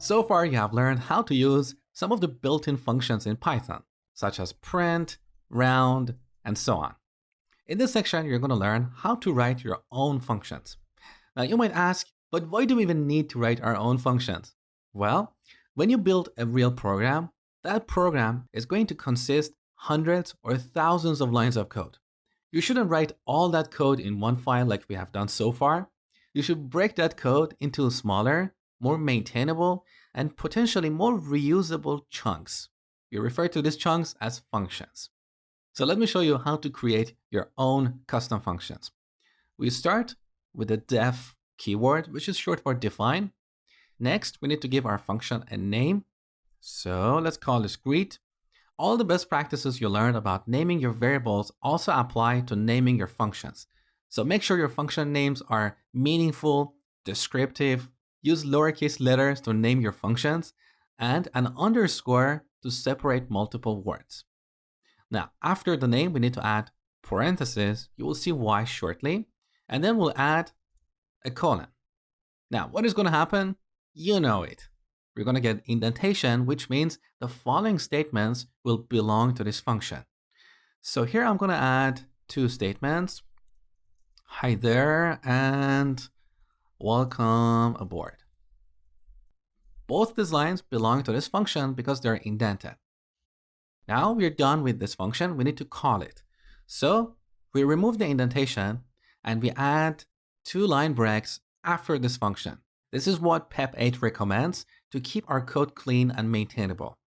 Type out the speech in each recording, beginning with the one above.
So far, you have learned how to use some of the built-in functions in Python, such as print, round, and so on. In this section, you're going to learn how to write your own functions. Now, you might ask, but why do we even need to write our own functions? Well, when you build a real program, that program is going to consist hundreds or thousands of lines of code. You shouldn't write all that code in one file like we have done so far. You should break that code into smaller, more maintainable, and potentially more reusable chunks. We refer to these chunks as functions. So let me show you how to create your own custom functions. We start with the def keyword, which is short for define. Next, we need to give our function a name. So let's call this greet. All the best practices you learned about naming your variables also apply to naming your functions. So make sure your function names are meaningful, descriptive, use lowercase letters to name your functions, and an underscore to separate multiple words. Now, after the name, we need to add parentheses. You will see why shortly. And then we'll add a colon. Now, what is going to happen? You know it. We're going to get indentation, which means the following statements will belong to this function. So here I'm going to add two statements. Hi there, and welcome aboard. Both these lines belong to this function because they're indented. Now we're done with this function. We need to call it. So we remove the indentation and we add two line breaks after this function. This is what PEP 8 recommends to keep our code clean and maintainable.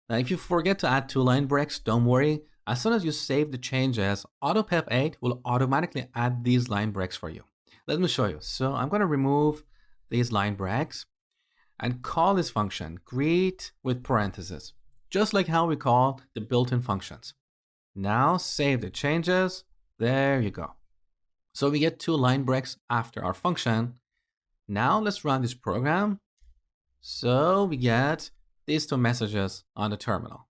Now, if you forget to add two line breaks, don't worry. As soon as you save the changes, AutoPEP 8 will automatically add these line breaks for you. Let me show you. So I'm going to remove these line breaks and call this function greet with parentheses, just like how we call the built-in functions. Now save the changes. There you go. So we get two line breaks after our function. Now let's run this program. So we get these two messages on the terminal.